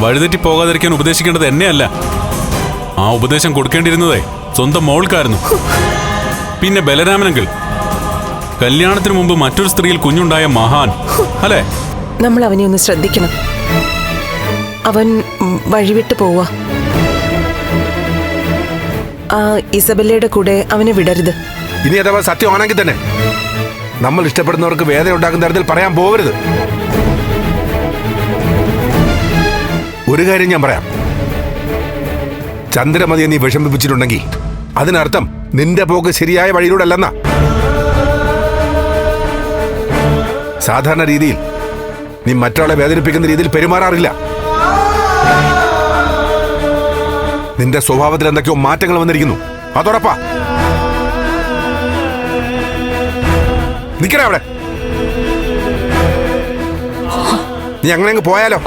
വഴിതെറ്റി പോകാതിരിക്കാൻ ഉപദേശിക്കേണ്ടത് എന്നെയല്ല. ആ ഉപദേശം കൊടുക്കേണ്ടിയിരുന്നതേ സ്വന്തം മോൾക്കായിരുന്നു. പിന്നെ ബലരാമനെങ്കിൽ കല്യാണത്തിന് മുമ്പ് മറ്റൊരു സ്ത്രീയിൽ കുഞ്ഞുണ്ടായ മഹാൻ അല്ലേ? നമ്മൾ അവനെ ഒന്ന് ശ്രദ്ധിക്കണം. അവൻ വഴിവിട്ട് പോവാ. ആ ഇസബല്ലയുടെ കൂടെ അവനെ വിടരുത്. ഇനി അഥവാ സത്യമാണെങ്കിൽ തന്നെ നമ്മൾ ഇഷ്ടപ്പെടുന്നവർക്ക് വേദന ഉണ്ടാക്കുന്ന തരത്തിൽ പറയാൻ പോകരുത്. ഒരു കാര്യം ഞാൻ പറയാം, ചന്ദ്രമതിയെ നീ വിഷമിപ്പിച്ചിട്ടുണ്ടെങ്കിൽ അതിനർത്ഥം നിന്റെ പോക്ക് ശരിയായ വഴിയിലൂടെ അല്ലെന്നാ. സാധാരണ രീതിയിൽ നീ മറ്റൊരാളെ വേദനിപ്പിക്കുന്ന രീതിയിൽ പെരുമാറാറില്ല. നിന്റെ സ്വഭാവത്തിൽ എന്തൊക്കെയോ മാറ്റങ്ങൾ വന്നിരിക്കുന്നു, അതുറപ്പാ. നിക്കണേ അവിടെ. നീ അങ്ങനെ പോയാലോ?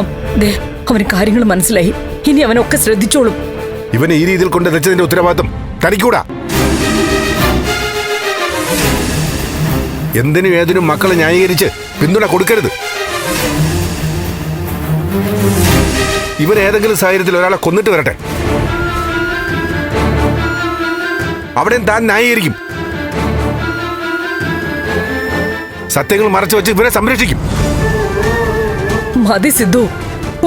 അവന് കാര്യങ്ങൾ മനസ്സിലായി. ഇനി അവനൊക്കെ ശ്രദ്ധിച്ചോളും. ഇവനെ ഈ രീതിയിൽ കൊണ്ട് തെച്ചതിന്റെ ഉത്തരവാദിത്വം തനിക്കൂടാ. എന്തിനും ഏതിനും മക്കളെ ന്യായീകരിച്ച് പിന്തുണ കൊടുക്കരുത്. ഇവൻ ഏതെങ്കിലും സാഹചര്യത്തിൽ ഒരാളെ കൊന്നിട്ട് വരട്ടെ, അവിടെ താൻ ന്യായീകരിക്കും. സത്യങ്ങൾ മറച്ചു വെച്ച് ഇവരെ സംരക്ഷിക്കും. മതി സിദ്ധു,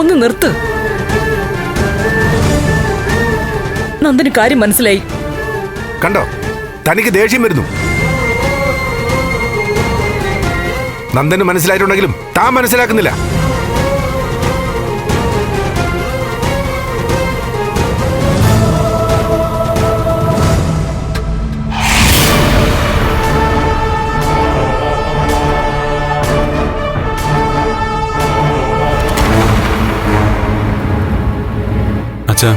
ഒന്ന് നിർത്ത്. നന്ദന് കാര്യം മനസ്സിലായി. കണ്ടോ, തനിക്ക് ദേഷ്യം വരുന്നു. നന്ദന് മനസ്സിലായിട്ടുണ്ടെങ്കിലും താൻ മനസ്സിലാക്കുന്നില്ല. അച്ഛാ,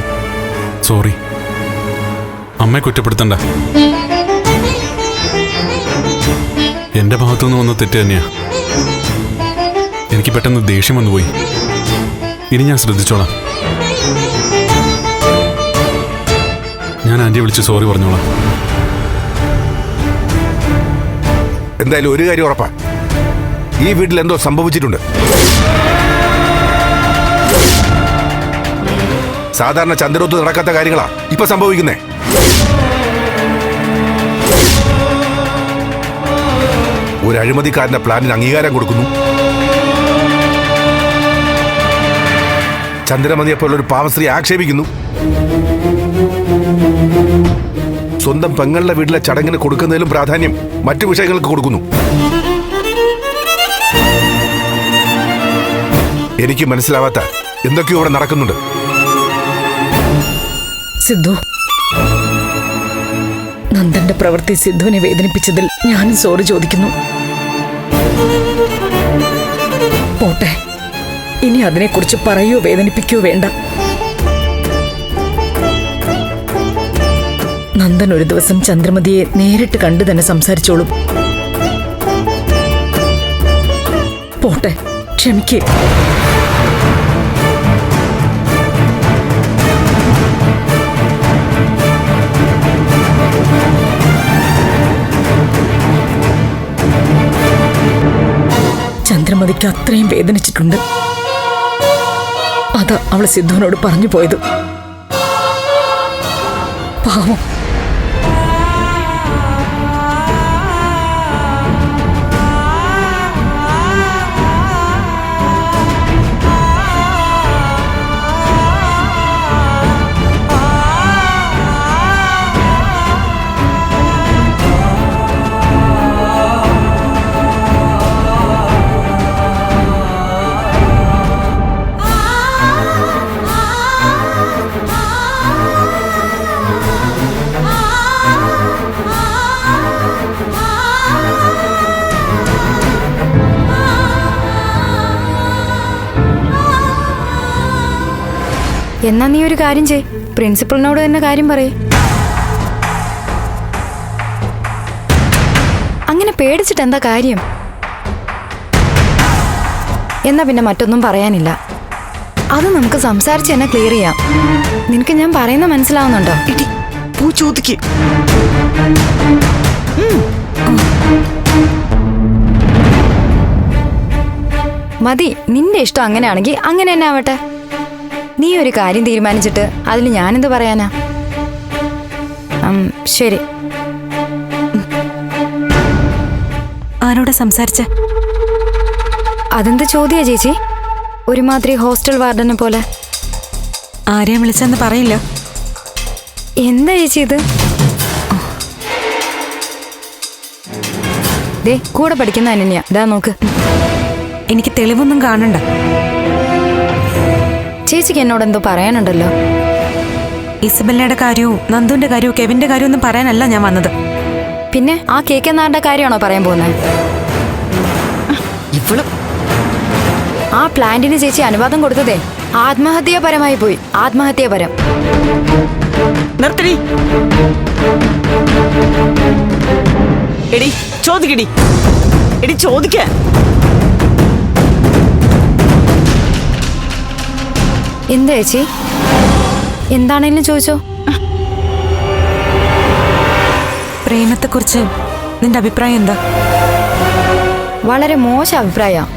സോറി. അമ്മയെ കുറ്റപ്പെടുത്തണ്ട. എന്റെ ഭാഗത്തുനിന്ന് വന്ന തെറ്റ് തന്നെയാ. എനിക്ക് പെട്ടെന്ന് ദേഷ്യം വന്നുപോയി. ഇനി ഞാൻ ശ്രദ്ധിച്ചോളാം. ഞാൻ ആന്റിയെ വിളിച്ച് സോറി പറഞ്ഞോളാം. എന്തായാലും ഒരു കാര്യം ഉറപ്പാ, ഈ വീട്ടിൽ എന്തോ സംഭവിച്ചിട്ടുണ്ട്. സാധാരണ ചന്ദ്രൊത്ത് നടക്കാത്ത കാര്യങ്ങളാ ഇപ്പൊ സംഭവിക്കുന്നേ. ഒരു അഴിമതിക്കാരന്റെ പ്ലാനിന് അംഗീകാരം കൊടുക്കുന്നു. ചന്ദ്രമതിയെപ്പോലുള്ള ഒരു പാവസ്ത്രീ ആക്ഷേപിക്കുന്നു. സ്വന്തം പെങ്ങളുടെ വീട്ടിലെ ചടങ്ങിന് കൊടുക്കുന്നതിലും പ്രാധാന്യം മറ്റു വിഷയങ്ങൾക്ക് കൊടുക്കുന്നു. എനിക്ക് മനസ്സിലാവാത്ത എന്തൊക്കെയോ ഇവിടെ നടക്കുന്നുണ്ട്. സിദ്ധു, നന്ദന്റെ പ്രവൃത്തി സിദ്ധുവിനെ വേദനിപ്പിച്ചതിൽ ഞാനും സോറി ചോദിക്കുന്നു. പോട്ടെ, ഇനി അതിനെക്കുറിച്ച് പറയോ വേദനിപ്പിക്കോ വേണ്ട. നന്ദൻ ഒരു ദിവസം ചന്ദ്രമതിയെ നേരിട്ട് കണ്ടു തന്നെ സംസാരിച്ചോളും. പോട്ടെ, ക്ഷമിക്കേ. ചന്ദ്രമതിക്ക് അത്രയും വേദനിച്ചിട്ടുണ്ട്. അതാ അവള് സിദ്ധുവിനോട് പറഞ്ഞു പോയത്. പാവം. എന്നാ നീ ഒരു കാര്യം ചെയ്, പ്രിൻസിപ്പളിനോട് തന്നെ കാര്യം പറയേ. അങ്ങനെ പേടിച്ചിട്ട് എന്താ കാര്യം? എന്നാ പിന്നെ മറ്റൊന്നും പറയാനില്ല. അത് നമുക്ക് സംസാരിച്ച് എന്നെ ക്ലിയർ ചെയ്യാം. നിനക്ക് ഞാൻ പറയുന്ന മനസ്സിലാവുന്നുണ്ടോ? പൂ ചോദിക്ക്. മതി, നിന്റെ ഇഷ്ടം അങ്ങനെയാണെങ്കിൽ അങ്ങനെ തന്നെ ആവട്ടെ. നീ ഒരു കാര്യം തീരുമാനിച്ചിട്ട് അതിൽ ഞാനെന്ത് പറയാനാ? ശരി. ആരോട് സംസാരിച്ച? അതെന്ത് ചോദ്യാ ചേച്ചി? ഒരുമാതിരി ഹോസ്റ്റൽ വാർഡനെ പോലെ. ആരെയും വിളിച്ചെന്ന് പറയില്ല. എന്താ ചേച്ചി ഇത്? ദേ കൂടെ പഠിക്കുന്ന അനന്യ, ഇതാ നോക്ക്. എനിക്ക് തെളിവൊന്നും കാണണ്ട. ചേച്ചിക്ക് എന്നോട് എന്തോ പറയാനുണ്ടല്ലോ. ഇസബെല്ലയുടെ കാര്യവും നന്ദുവിന്റെ കാര്യവും കെവിന്റെ കാര്യവും ഒന്നും പറയാനല്ല ഞാൻ വന്നത്. പിന്നെ ആ കേക്കെന്നാരുടെ കാര്യമാണോ പറയാൻ പോകുന്നത്? ആ പ്ലാന്റിന് ചേച്ചി അനുവാദം കൊടുത്തതേ ആത്മഹത്യാപരമായി പോയി. ആത്മഹത്യാപരം. നിർത്തടി. എടി ചോദിക്കടി. എടി ചോദിക്കാൻ. എന്താ ചേച്ചി? എന്താണേലും ചോദിച്ചോ. പ്രേമത്തെക്കുറിച്ച് നിന്റെ അഭിപ്രായം എന്താ? വളരെ മോശം അഭിപ്രായം.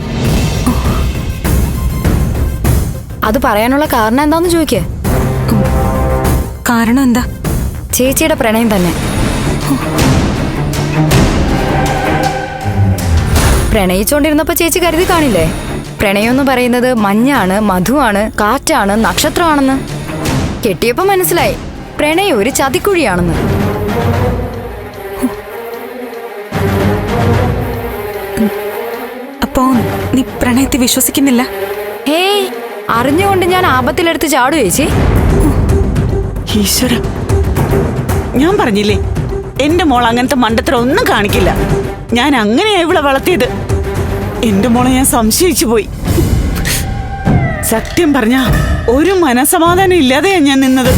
അത് പറയാനുള്ള കാരണം എന്താന്ന് ചോദിക്കേ. കാരണം എന്താ? ചേച്ചിയുടെ പ്രണയം തന്നെ. പ്രണയിച്ചോണ്ടിരുന്നപ്പോ ചേച്ചി കരുതി കാണില്ലേ, പ്രണയം എന്ന് പറയുന്നത് മഞ്ഞാണ്, മധുവാണ്, കാറ്റാണ്, നക്ഷത്രമാണെന്ന്. കെട്ടിയപ്പോ മനസ്സിലായി പ്രണയം ഒരു ചതിക്കുഴിയാണെന്ന്. അപ്പോ നീ പ്രണയത്തെ വിശ്വസിക്കുന്നില്ല? ഹേയ്, അറിഞ്ഞുകൊണ്ട് ഞാൻ ആപത്തിലെടുത്ത് ചാടു ചേച്ചി. ഈശ്വര, ഞാൻ പറഞ്ഞില്ലേ എന്റെ മോൾ അങ്ങനത്തെ മണ്ടത്തരം ഒന്നും കാണിക്കില്ല. ഞാൻ അങ്ങനെയാ ഇവിടെ വളർത്തിയത്. എന്റെ മോളെ ഞാൻ സംശയിച്ചു പോയി. സത്യം പറഞ്ഞ ഒരു മനസമാധാനം ഇല്ലാതെയാ ഞാൻ നിന്നത്.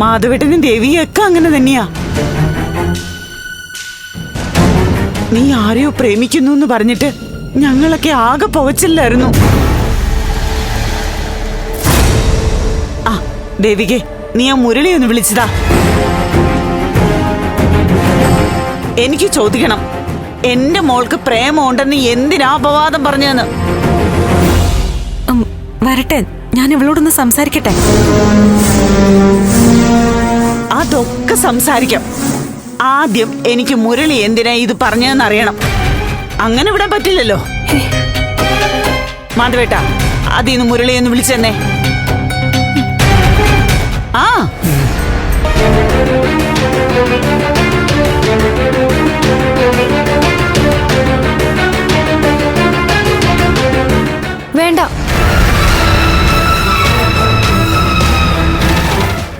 മാധവേട്ടനും ദേവിയൊക്കെ അങ്ങനെ തന്നെയാ. നീ ആരെയോ പ്രേമിക്കുന്നു എന്ന് പറഞ്ഞിട്ട് ഞങ്ങളൊക്കെ ആകെ പോവച്ചില്ലായിരുന്നു. ആ ദേവികെ, നീ ആ മുരളി ഒന്ന് വിളിച്ചതാ. എനിക്ക് ചോദിക്കണം, എന്റെ മോൾക്ക് പ്രേമമുണ്ടെന്ന് എന്തിനാ അപവാദം പറഞ്ഞതെന്ന്. വരട്ടെ, ഞാൻ ഇവളോടൊന്ന് സംസാരിക്കട്ടെ. അതൊക്കെ സംസാരിക്കാം. ആദ്യം എനിക്ക് മുരളി എന്തിനാ ഇത് പറഞ്ഞതെന്ന് അറിയണം. അങ്ങനെ വിടാൻ പറ്റില്ലല്ലോ. മാധവേട്ട, അതിന്ന് മുരളി എന്ന് വിളിച്ചെന്നേ. ആ വേണ്ട,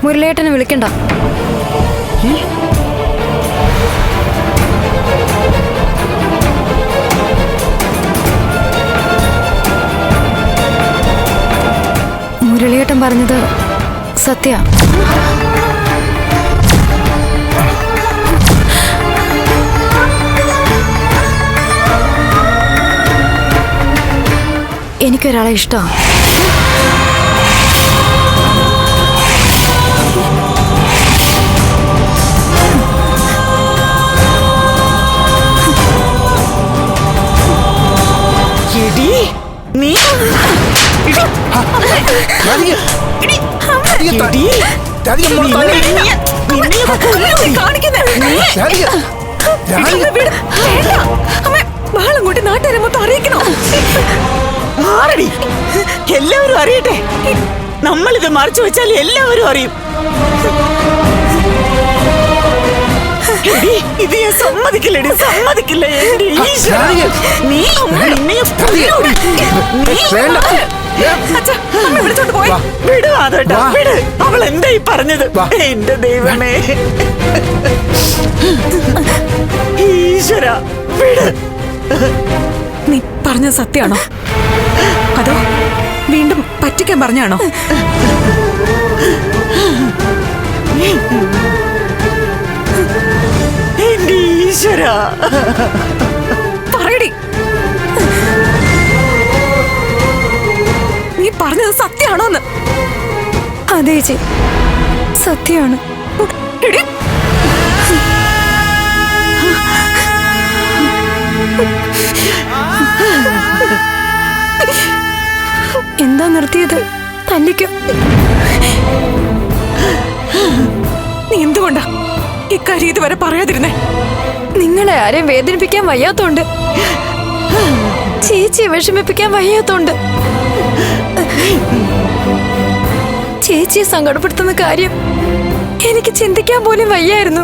മുരളിയേട്ടനെ വിളിക്കണ്ട. മുരളിയേട്ടൻ പറഞ്ഞത് സത്യ. എനിക്കൊരാളെ ഇഷ്ടമാണ്. നീ നാട്ടുകാരെ മൊത്തം അറിയിക്കണോ? മാറടി, എല്ലാവരും അറിയട്ടെ. നമ്മളിത് മറച്ചു വെച്ചാൽ എല്ലാവരും അറിയും. ഇത് ഞാൻ സമ്മതിക്കില്ലടി, സമ്മതിക്കില്ല. നീ അവൾ എന്തായി പറഞ്ഞത്? എന്റെ ദൈവമേ, ഈശ്വര, വിട്. നീ പറഞ്ഞത് സത്യാണോ അതോ വീണ്ടും പറ്റിക്കാൻ പറഞ്ഞാണോ? എന്റെ ഈശ്വര, പറയടി, നീ പറഞ്ഞത് സത്യാണോന്ന്? അതെ ചേച്ചി, സത്യമാണ്. എന്താ നിർത്തിയത്? തല്ലിക്കോ. നീ എന്തുകൊണ്ടാ ഇക്കാര്യം ഇതുവരെ പറയാതിരുന്നേ? നിങ്ങളെ ആരെയും വേദനിപ്പിക്കാൻ വയ്യാത്തോണ്ട്, ചേച്ചിയെ വിഷമിപ്പിക്കാൻ വയ്യാത്തോണ്ട്, ചേച്ചിയെ സങ്കടപ്പെടുത്തുന്ന കാര്യം എനിക്ക് ചിന്തിക്കാൻ പോലും വയ്യായിരുന്നു.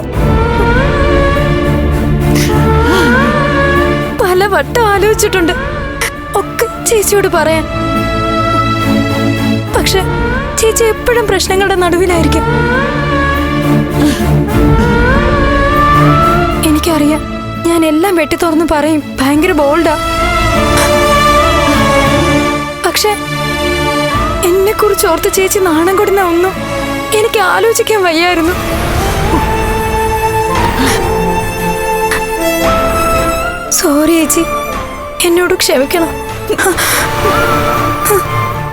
പല വട്ടം ആലോചിച്ചിട്ടുണ്ട് ഒക്കെ ചേച്ചിയോട് പറയാൻ. പക്ഷെ ചേച്ചി എപ്പോഴും പ്രശ്നങ്ങളുടെ നടുവിലായിരിക്കും. എനിക്കറിയാം, ഞാൻ എല്ലാം വെട്ടി തുറന്ന് പറയും, ഭയങ്കര ബോൾഡാ. പക്ഷെ എന്നെ കുറിച്ച് ഓർത്ത് ചേച്ചി നാണം കൊടുന്ന ഒന്നും എനിക്ക് ആലോചിക്കാൻ വയ്യായിരുന്നു. സോറി ചേച്ചി, എന്നോട് ക്ഷമിക്കണം.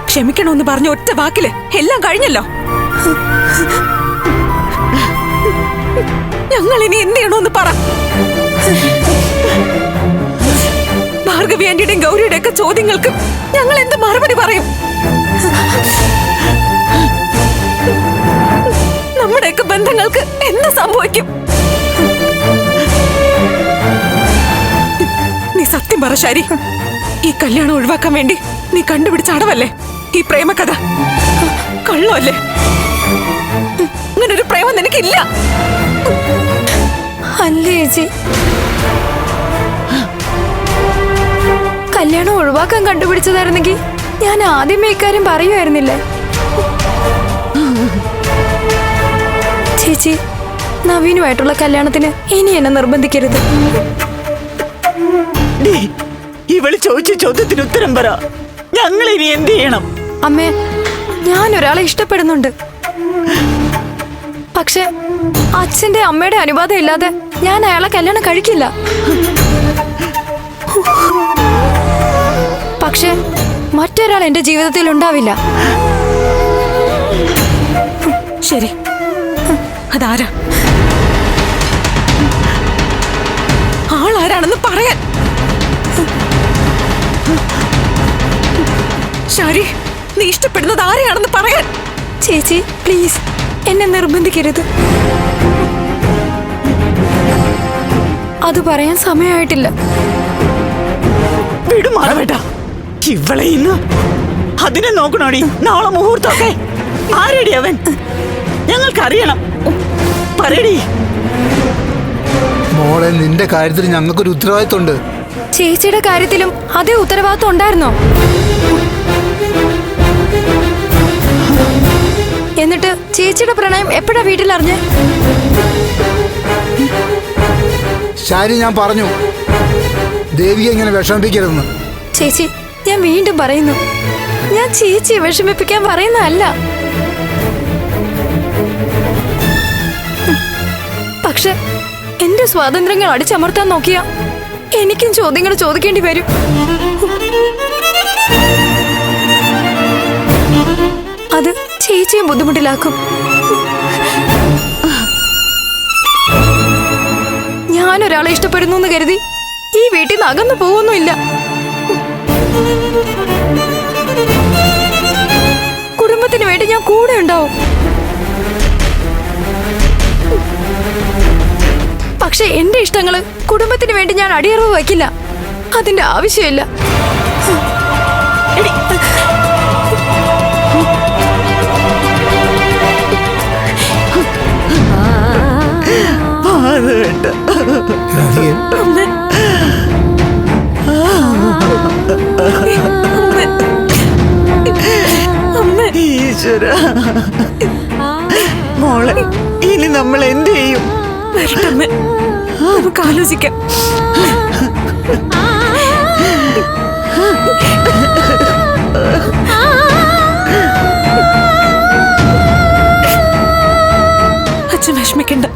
ക്ഷമിക്കണമെന്ന് പറഞ്ഞ ഒറ്റ വാക്കില് എല്ലാം കഴിഞ്ഞല്ലോ. ഞങ്ങൾ ഇനി എന്ത് ചെയ്യണമെന്ന് പറ. ഭാർഗവി ആന്റിയുടെയും ഗൗരിയുടെ ഒക്കെ ചോദ്യങ്ങൾക്ക് ഞങ്ങൾ എന്ത് മറുപടി പറയും? നമ്മുടെയൊക്കെ ബന്ധങ്ങൾക്ക് എന്ത് സംഭവിക്കും? നീ സത്യം പറ ശരി. ഈ കല്യാണം ഒഴിവാക്കാൻ വേണ്ടി നീ കണ്ടുപിടിച്ച അടവല്ലേ ഈ പ്രേമകഥ? കള്ളമല്ലേ? അങ്ങനൊരു പ്രേമം നിനക്കില്ല. അല്ലേ ചേച്ചി, കല്യാണം ഒഴിവാക്കാൻ കണ്ടുപിടിച്ചതായിരുന്നെങ്കിൽ ഞാൻ ആദ്യമേ ഇക്കാര്യം പറയുമായിരുന്നില്ലേ? ചേച്ചി, നവീനുമായിട്ടുള്ള കല്യാണത്തിന് ഇനി എന്നെ നിർബന്ധിക്കരുത്. ഇവള് ചോദിച്ച ചോദ്യത്തിന് ഉത്തരം പറ. ഞങ്ങൾ ഇനി എന്ത് ചെയ്യണം? അമ്മേ, ഞാൻ ഒരാളെ ഇഷ്ടപ്പെടുന്നുണ്ട്. പക്ഷെ അച്ഛന്റെ അമ്മയുടെ അനുവാദം ഇല്ലാതെ ഞാൻ അയാളെ കല്യാണം കഴിക്കില്ല. പക്ഷെ മറ്റൊരാൾ എന്റെ ജീവിതത്തിൽ ഉണ്ടാവില്ല. ശരി, അതാരാ? ആളാരാണെന്ന് പറയാൻ. ശരി, നീ ഇഷ്ടപ്പെടുന്നത് ആരെയാണെന്ന് പറയാൻ. ചേച്ചി പ്ലീസ്, എന്നെ നിർബന്ധിക്കരുത്. അത് പറയാൻ സമയമായിട്ടില്ല. വിടുമാറവേട്ട, ഇവളെ ഇന്ന് അതിനെ നോക്കണോടി. നാളെ മുഹൂർത്തമൊക്കെ. ആരടി അവൻ? ഞങ്ങൾക്കറിയണം. പറയടി. മോളെ, നിന്റെ കാര്യത്തിൽ ഞങ്ങൾക്കൊരു ഉത്തരവാദിത്വമുണ്ട്. ചേച്ചിയുടെ കാര്യത്തിലും അതേ ഉത്തരവാദിത്വം ഉണ്ടായിരുന്നോ? എന്നിട്ട് ചേച്ചിയുടെ പ്രണയം എപ്പോഴാ വീട്ടിലറിഞ്ഞ്? ശാരി, ഞാൻ പറഞ്ഞു ദേവിയെ ഇങ്ങനെ വിഷമിപ്പിക്കരുതെന്ന്. ചേച്ചി, ഞാൻ വീണ്ടും പറയുന്നു, ഞാൻ ചേച്ചിയെ വിഷമിപ്പിക്കാൻ പറയുന്നതല്ല. പക്ഷെ എന്റെ സ്വാതന്ത്ര്യങ്ങൾ അടിച്ചമർത്താൻ നോക്കിയാ എനിക്കും ചോദ്യങ്ങൾ ചോദിക്കേണ്ടി വരും. അത് ചേച്ചിയെ ബുദ്ധിമുട്ടിലാക്കും. ഞാൻ ഒരാളെ ഇഷ്ടപ്പെടുന്നു എന്ന് കരുതി ഈ വീട്ടിൽ നിന്ന് അകന്നു പോകുന്നില്ല. കുടുംബത്തിന് വേണ്ടി ഞാൻ കൂടെ ഉണ്ടാവും. പക്ഷെ എന്റെ ഇഷ്ടങ്ങള് കുടുംബത്തിന് വേണ്ടി ഞാൻ അടിയറവ് വയ്ക്കില്ല. അതിന്റെ ആവശ്യമില്ല. ഈശ്വര, മോളെ ഇനി നമ്മൾ എന്ത് ചെയ്യും? വരട്ടമ്മ, നമുക്ക് ആലോചിക്കാം. അച്ഛൻ വിഷമിക്കണ്ട.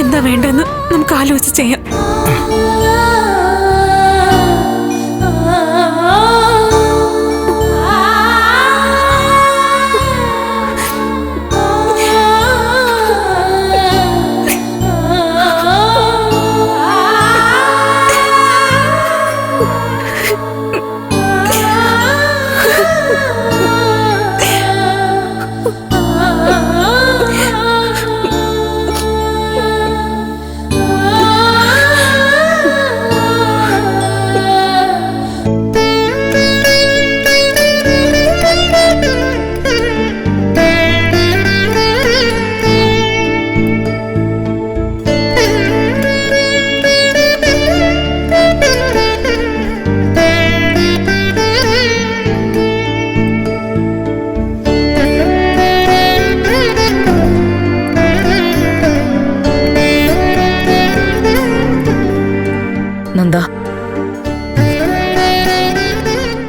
എന്താ വേണ്ടെന്ന് നമുക്ക് ആലോചിച്ച് ചെയ്യാം.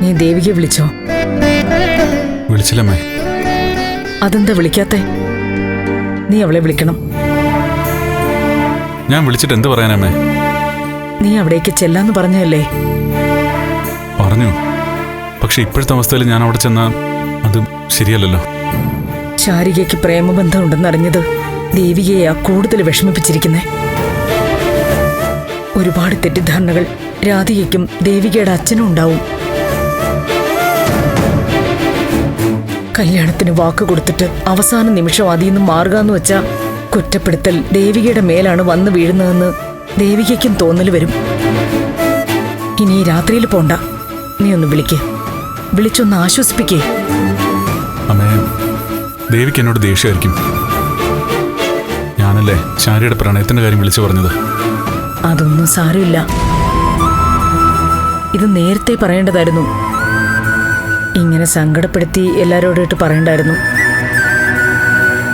നീ ദേവികയെ വിളിച്ചോ? വിളിച്ചില്ലമ്മേ. അതെന്താ വിളിക്കാത്തെ? നീ അവളെ വിളിക്കണം. ഞാൻ വിളിച്ചിട്ട് എന്ത് പറയാനമ്മേ? നീ അവിടേക്ക് ചെല്ലാന്ന് പറഞ്ഞല്ലേ? പറഞ്ഞു. പക്ഷെ ഇപ്പോഴത്തെ അവസ്ഥയിൽ ഞാൻ അവിടെ ചെന്നാൽ അത് ശരിയല്ലല്ലോ. ശാരികയ്ക്ക് പ്രേമബന്ധം ഉണ്ടെന്നറിഞ്ഞത് ദേവികയെയാ കൂടുതൽ വിഷമിപ്പിച്ചിരിക്കുന്നേ. ഒരുപാട് തെറ്റിദ്ധാരണകൾ രാധികയ്ക്കും ദേവികയുടെ അച്ഛനും ഉണ്ടാവും. കല്യാണത്തിന് വാക്ക് കൊടുത്തിട്ട് അവസാന നിമിഷം അതിൽ നിന്ന് മാറുകയെന്ന് വെച്ചാ കുറ്റപ്പെടുത്തൽ ദേവികയുടെ മേലാണ് വന്നു വീഴുന്നതെന്ന് ദേവികയ്ക്കും തോന്നൽ വരും. ഇനി ഈ രാത്രിയിൽ പോണ്ട. നീ ഒന്ന് വിളിക്കേ, വിളിച്ചൊന്ന് ആശ്വസിപ്പിക്കേ. അമ്മേ, ദേവിക്ക് എന്നോട് ദേഷ്യമായിരിക്കും. ഞാനല്ലേ ശാരിയുടെ പ്രണയത്തിന്റെ കാര്യം വിളിച്ചു പറഞ്ഞത്. അതൊന്നും സാരമില്ല. ഇത് നേരത്തെ പറയേണ്ടതായിരുന്നു. ഇങ്ങനെ സങ്കടപ്പെടുത്തി എല്ലാരോടായിട്ട് പറയണ്ടായിരുന്നു.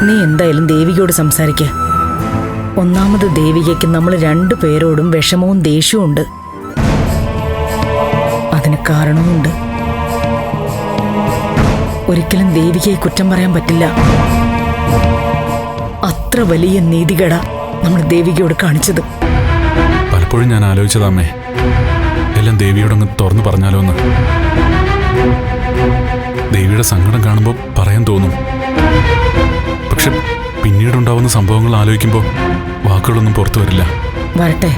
നീ എന്തായാലും ദേവികയോട് സംസാരിക്ക. ഒന്നാമത് ദേവികയ്ക്ക് നമ്മൾ 2 പേരോടും വിഷമവും ദേഷ്യവും ഉണ്ട്. അതിന് കാരണവുമുണ്ട്. ഒരിക്കലും ദേവികയെ കുറ്റം പറയാൻ പറ്റില്ല. അത്ര വലിയ നീതികേട നമ്മൾ ദേവികയോട് കാണിച്ചത്. പലപ്പോഴും ഞാൻ ആലോചിച്ചതാമ്മേ, എല്ലാം ദേവിയോടങ്ങ് തുറന്നു പറഞ്ഞാലോ എന്ന്. ദേവിയുടെ സങ്കടം കാണുമ്പോൾ പറയാൻ തോന്നും. പക്ഷെ പിന്നീടുണ്ടാവുന്ന സംഭവങ്ങൾ ആലോചിക്കുമ്പോൾ വാക്കുകളൊന്നും പുറത്തു വരില്ല. വരട്ടെ,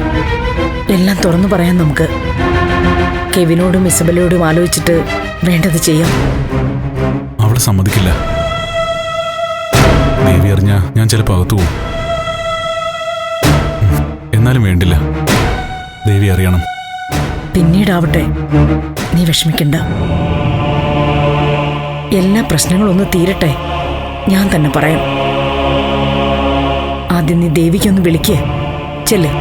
എല്ലാം തുറന്നു പറയാൻ നമുക്ക്. കെവിനോടും ഇസബലോടും ആലോചിച്ചിട്ട് വേണ്ടത് ചെയ്യാം. അവള് സമ്മതിക്കില്ല. ദേവി അറിഞ്ഞാ ഞാൻ ചിലപ്പോൾ അകത്തു പോകും. എന്നാലും വേണ്ടില്ല, ദേവി അറിയണം. പിന്നീടാവട്ടെ, നീ വിഷമിക്കണ്ട. എല്ലാ പ്രശ്നങ്ങളൊന്ന് തീരട്ടെ, ഞാൻ തന്നെ പറയാം. ആദ്യം നീ ദേവിക്കൊന്ന് വിളിക്ക്. ചെല്ല്.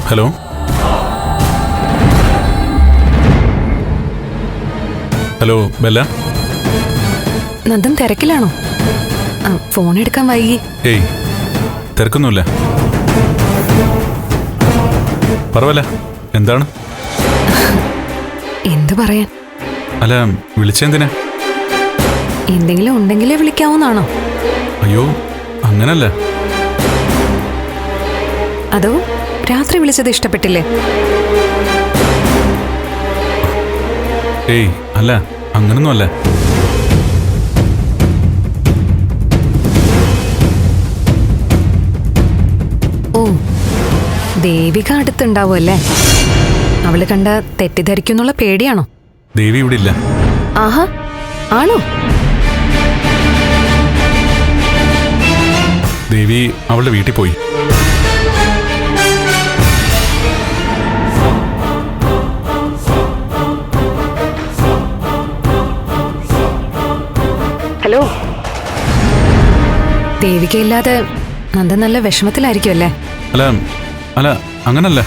Hello, hello Bella. നന്ദൻ തിരക്കിലാണോ? ഫോൺ എടുക്കാൻ വൈകി. ഏയ്, തിരക്കൊന്നുമില്ല. പറവല്ല, എന്താണ്? എന്തു പറയാൻ? അല്ല, വിളിച്ചെന്തിനാ? എന്തെങ്കിലും ഉണ്ടെങ്കിലേ വിളിക്കാവുന്നാണോ? അയ്യോ അങ്ങനല്ല. അതോ രാത്രി വിളിച്ചത് ഇഷ്ടപ്പെട്ടില്ലേ? ഏയ് അല്ല, അങ്ങനൊന്നും അല്ല. ഓ, ദേവിക അടുത്തുണ്ടാവുമല്ലേ? അവള് കണ്ട തെറ്റിദ്ധരിക്കുന്നുള്ള പേടിയാണോ? ദേവി ഇവിടെ ഇല്ല. ആഹാ, ആണോ? ദേവി അവളുടെ വീട്ടിൽ പോയി. ഹലോ, ദേവികയില്ലാതെ നന്ദൻ നല്ല വിഷമത്തിലായിരിക്കും അല്ലേ? അല്ല അല്ല അങ്ങനല്ല.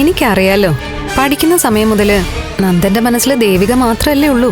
എനിക്കറിയാലോ, പഠിക്കുന്ന സമയം മുതല് നന്ദന്റെ മനസ്സിൽ ദേവിക മാത്രല്ലേ ഉള്ളൂ.